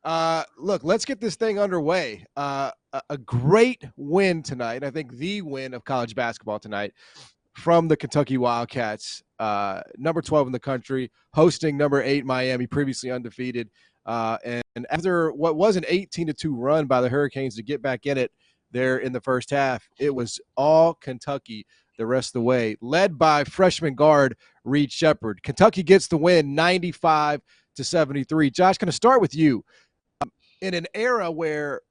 Look, let's get this thing underway. A great win tonight. I think the win of college basketball tonight from the Kentucky Wildcats, number 12 in the country, hosting number 8 Miami, previously undefeated. And after what was an 18-2 run by the Hurricanes to get back in it there in the first half, it was all Kentucky the rest of the way, led by freshman guard Reed Sheppard. Kentucky gets the win 95-73. Josh, going to start with you. In an era where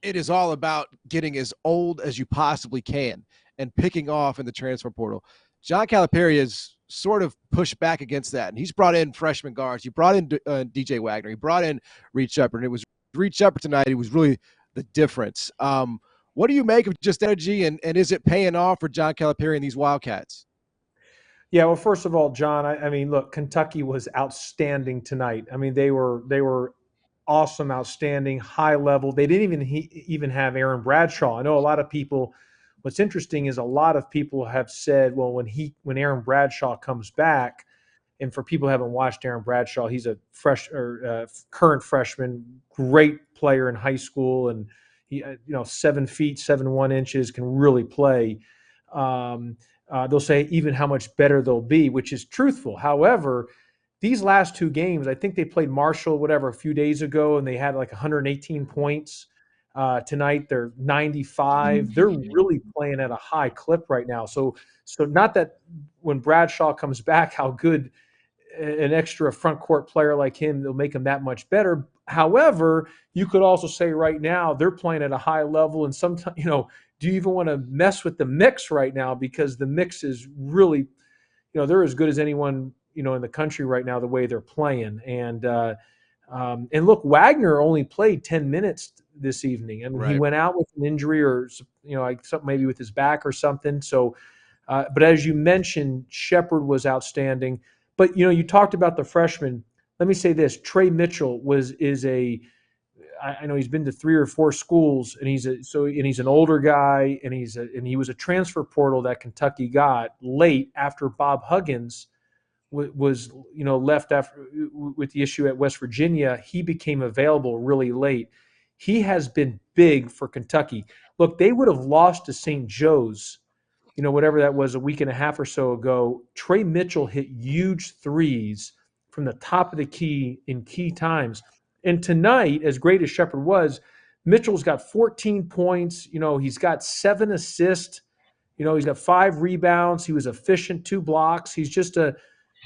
it is all about getting as old as you possibly can and picking off in the transfer portal, John Calipari has sort of pushed back against that, and he's brought in freshman guards. He brought in DJ Wagner. He brought in Reed Sheppard. And it was Reed Sheppard tonight. He was really the difference. What do you make of just energy, and is it paying off for John Calipari and these Wildcats? Yeah, well, first of all, John, I mean, look, Kentucky was outstanding tonight. I mean, they were awesome, outstanding, high level. They didn't even have Aaron Bradshaw. I know a lot of people. What's interesting is a lot of people have said, well, when Aaron Bradshaw comes back, and for people who haven't watched Aaron Bradshaw, he's a current freshman, great player in high school, and he 7 feet 7 1 inches, can really play. They'll say even how much better they'll be, which is truthful. However, these last two games, I think they played Marshall, a few days ago, and they had like 118 points. Tonight they're 95. They're really playing at a high clip right now. So not that when Bradshaw comes back, how good an extra front court player like him will make him that much better. However, you could also say right now they're playing at a high level, and sometimes, do you even want to mess with the mix right now? Because the mix is really, they're as good as anyone, in the country right now, the way they're playing. And look, Wagner only played 10 minutes this evening. I mean, Right. he went out with an injury, or like something maybe with his back or something. So, but as you mentioned, Sheppard was outstanding. But you talked about the freshman. Let me say this: Trey Mitchell I know he's been to 3 or 4 schools, and he's an older guy, and he was a transfer portal that Kentucky got late after Bob Huggins was left after with the issue at West Virginia. He became available really late. He has been big for Kentucky. Look, they would have lost to St. Joe's, whatever that was, a week and a half or so ago. Trey Mitchell hit huge threes from the top of the key in key times. And tonight, as great as Sheppard was, Mitchell's got 14 points. He's got 7 assists. He's got 5 rebounds. He was efficient, 2 blocks. He's just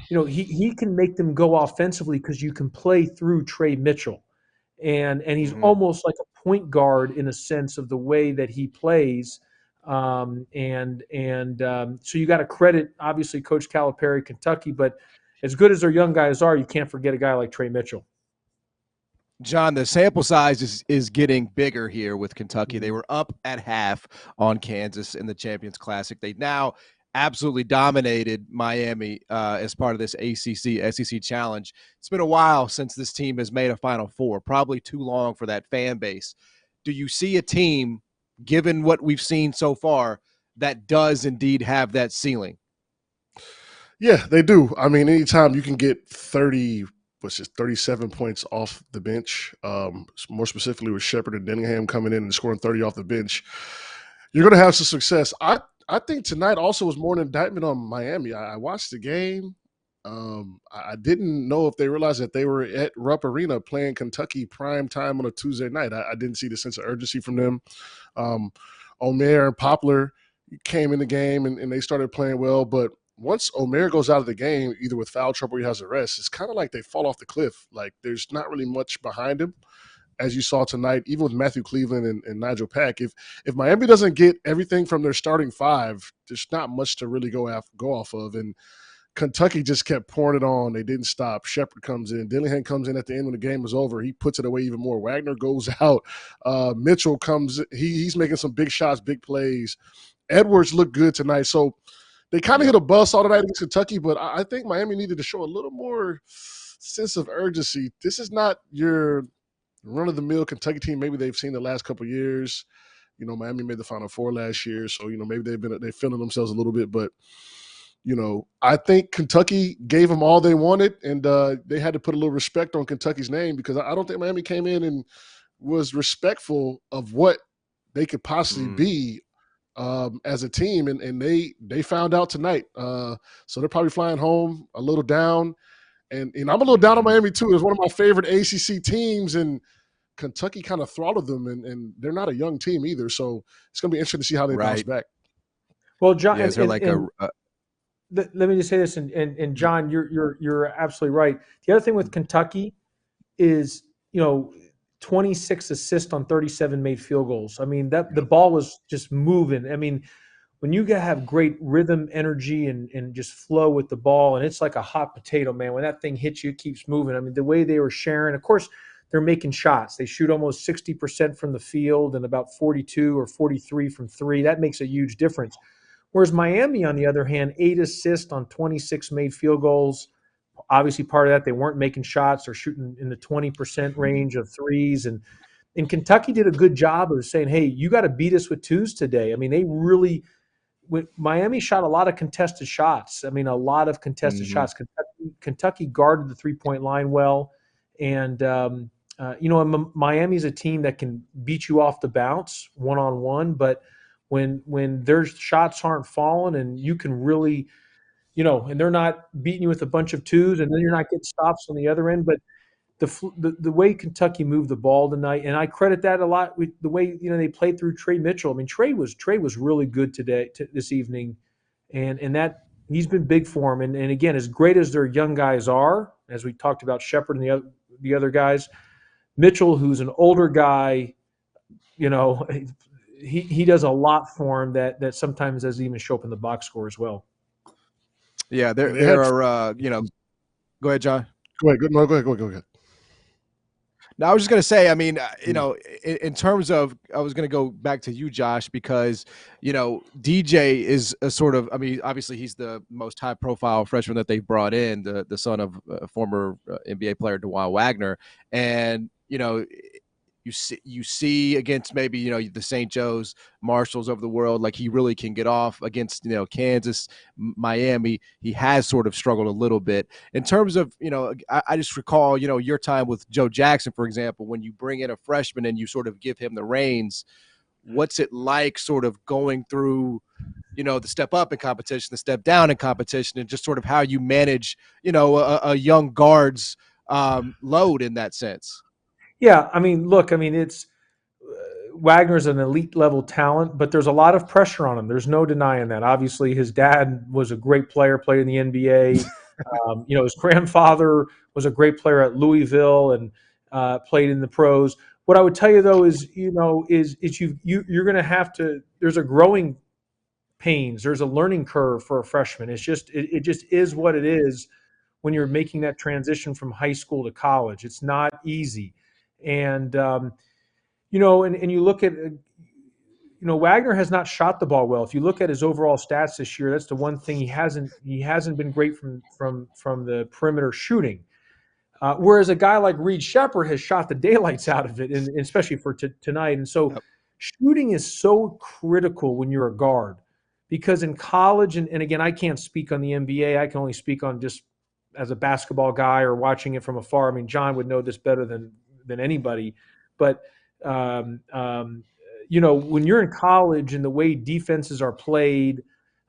he can make them go offensively because you can play through Trey Mitchell. And he's almost like a point guard in a sense of the way that he plays. So you got to credit, obviously, Coach Calipari, Kentucky, but as good as their young guys are, you can't forget a guy like Trey Mitchell. John, the sample size is getting bigger here with Kentucky. They were up at half on Kansas in the Champions Classic. They now absolutely dominated Miami as part of this ACC SEC challenge. It's been a while since this team has made a Final Four, probably too long for that fan base. Do you see a team, given what we've seen so far, that does indeed have that ceiling? Yeah, they do. I mean, anytime you can get 37 points off the bench, more specifically with Sheppard and Denningham coming in and scoring 30 off the bench, you're going to have some success. I think tonight also was more an indictment on Miami. I watched the game. I didn't know if they realized that they were at Rupp Arena playing Kentucky prime time on a Tuesday night. I didn't see the sense of urgency from them. Omer and Poplar came in the game and they started playing well, but once Omer goes out of the game, either with foul trouble or he has a rest, it's kind of like they fall off the cliff. Like there's not really much behind him, as you saw tonight, even with Matthew Cleveland and Nigel Pack. If Miami doesn't get everything from their starting 5, there's not much to really go off of. And Kentucky just kept pouring it on. They didn't stop. Sheppard comes in. Dillingham comes in at the end when the game was over. He puts it away even more. Wagner goes out. Mitchell comes. He's making some big shots, big plays. Edwards looked good tonight. So they kind of hit a buzzsaw tonight against Kentucky, but I think Miami needed to show a little more sense of urgency. This is not your run-of-the-mill Kentucky team maybe they've seen the last couple of years. Miami made the Final Four last year, so maybe they're feeling themselves a little bit, but I think Kentucky gave them all they wanted, and they had to put a little respect on Kentucky's name, because I don't think Miami came in and was respectful of what they could possibly Mm, be as a team, and they found out tonight. So they're probably flying home a little down, and I'm a little down on mhm. Miami too. It's one of my favorite ACC teams, and Kentucky kind of throttled them, and they're not a young team either. So it's going to be interesting to see how they bounce Right. back. Well, John, Yeah. Is there like a let me just say this, and John, you're absolutely right. The other thing with Kentucky is, 26 assists on 37 made field goals. I mean, that the Yep. ball was just moving. I mean, when you have great rhythm, energy, and just flow with the ball, and it's like a hot potato, man. When that thing hits you, it keeps moving. I mean, the way they were sharing, of course, they're making shots. They shoot almost 60% from the field and about 42 or 43 from three. That makes a huge difference. Whereas Miami, on the other hand, 8 assists on 26 made field goals. Obviously, part of that, they weren't making shots. They're shooting in the 20% range of threes. And Kentucky did a good job of saying, hey, you got to beat us with twos today. I mean, they really, Miami shot a lot of contested shots. I mean, a lot of contested Mhm. shots. Kentucky guarded the 3-point line well. And, Miami's a team that can beat you off the bounce one-on-one. But when their shots aren't falling and you can really – and they're not beating you with a bunch of twos, and then you're not getting stops on the other end. But the way Kentucky moved the ball tonight, and I credit that a lot with the way they played through Trey Mitchell. I mean, Trey was really good this evening, and that he's been big for him. And again, as great as their young guys are, as we talked about Shepard and the other guys, Mitchell, who's an older guy, you know, he does a lot for him that sometimes doesn't even show up in the box score as well. Yeah. Yeah, There they there had. are go ahead, John. Go ahead. No, go ahead. Go ahead. No, I was just gonna say. I mean, Mm. in terms of, I was gonna go back to you, Josh, because DJ is a sort of. I mean, obviously he's the most high-profile freshman that they've brought in, the son of former NBA player DeJuan Wagner, and you see against maybe the St. Joe's, Marshalls of the world, like he really can get off against Kansas, Miami. He has sort of struggled a little bit in terms of I just recall your time with Joe Jackson, for example, when you bring in a freshman and you sort of give him the reins. What's it like, sort of going through the step up in competition, the step down in competition, and just sort of how you manage a young guard's load in that sense? Yeah, I mean, look, I mean, it's Wagner's an elite level talent, but there's a lot of pressure on him. There's no denying that. Obviously, his dad was a great player, played in the NBA. His grandfather was a great player at Louisville and played in the pros. What I would tell you though is, you're going to have to. There's a growing pains. There's a learning curve for a freshman. It just is what it is when you're making that transition from high school to college. It's not easy, and and you look at Wagner has not shot the ball well. If you look at his overall stats this year, that's the one thing he hasn't been great from the perimeter shooting. Whereas a guy like Reed Shepherd has shot the daylights out of it, and especially for tonight. And so, Yep. shooting is so critical when you're a guard, because in college, and again, I can't speak on the NBA. I can only speak on just as a basketball guy or watching it from afar. I mean, John would know this better than anybody. But um, um, when you're in college and the way defenses are played,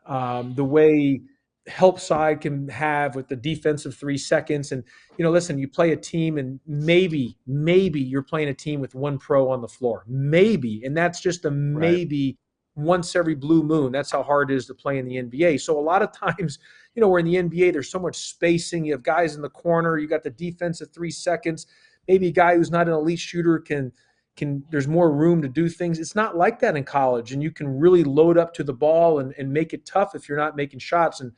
the way help side can have with the defensive 3 seconds, and listen, you play a team and maybe you're playing a team with one pro on the floor, maybe, and that's just a Right. maybe once every blue moon. That's how hard it is to play in the NBA. So a lot of times, we're in the NBA, there's so much spacing. You have guys in the corner, you got the defensive 3 seconds. Maybe a guy who's not an elite shooter can there's more room to do things. It's not like that in college, and you can really load up to the ball and make it tough if you're not making shots. And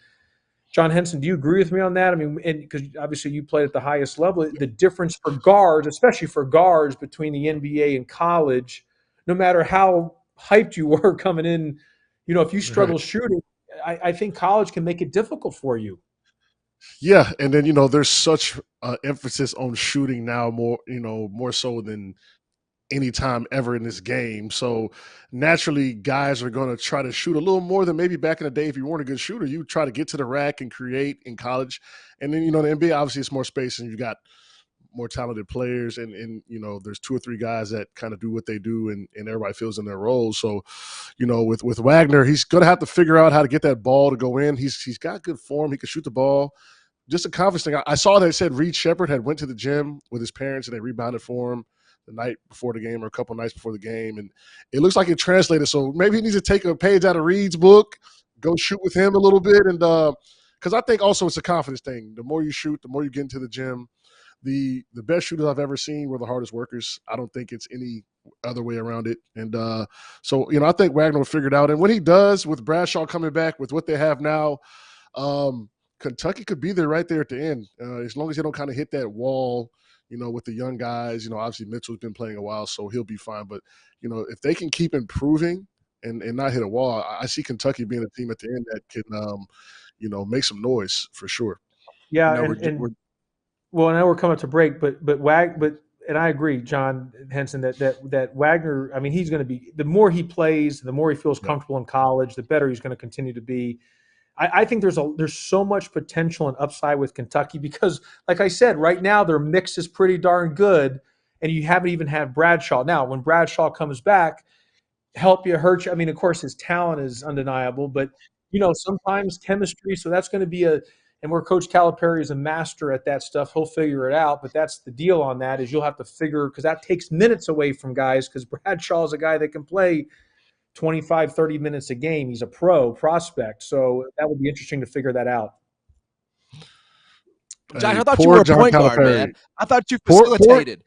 John Henson, do you agree with me on that? I mean, and because obviously you played at the highest level, the difference for guards, especially for guards between the NBA and college, no matter how hyped you were coming in, if you struggle Right. shooting, I think college can make it difficult for you. Yeah, and then there's such emphasis on shooting now, more so than anytime ever in this game. So naturally, guys are going to try to shoot a little more than maybe back in the day. If you weren't a good shooter, you try to get to the rack and create in college. And then, the NBA, obviously, it's more space and you got more talented players. And there's 2 or 3 guys that kind of do what they do and everybody fills in their roles. So, with Wagner, he's going to have to figure out how to get that ball to go in. He's got good form. He can shoot the ball. Just a confidence thing. I saw that it said Reed Sheppard had went to the gym with his parents and they rebounded for him the night before the game or a couple nights before the game. And it looks like it translated. So maybe he needs to take a page out of Reed's book, go shoot with him a little bit. And because I think also it's a confidence thing. The more you shoot, the more you get into the gym. The best shooters I've ever seen were the hardest workers. I don't think it's any other way around it. And so, I think Wagner will figure it out. And when he does, with Bradshaw coming back with what they have now, Kentucky could be there right there at the end, as long as they don't kind of hit that wall, with the young guys. Obviously Mitchell's been playing a while, so he'll be fine. But, if they can keep improving and not hit a wall, I see Kentucky being a team at the end that can, make some noise for sure. Yeah, well, now we're coming to break, but and I agree, John Henson, that Wagner. I mean, he's going to be, the more he plays, the more he feels comfortable in college, the better he's going to continue to be. I think there's so much potential and upside with Kentucky because, like I said, right now their mix is pretty darn good, and you haven't even had Bradshaw. Now, when Bradshaw comes back, help you, hurt you. I mean, of course, his talent is undeniable, but sometimes chemistry. So that's going to be and where Coach Calipari is a master at that stuff, he'll figure it out. But that's the deal on that, is you'll have to figure, because that takes minutes away from guys, because Bradshaw is a guy that can play 25, 30 minutes a game. He's a pro prospect. So that would be interesting to figure that out. John, I thought you were a point guard, man. I thought you facilitated.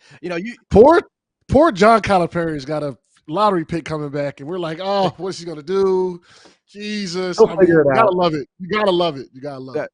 Poor John Calipari's got a lottery pick coming back, and we're like, oh, what's he going to do? Jesus. He'll figure it out. You gotta love it. You gotta love it.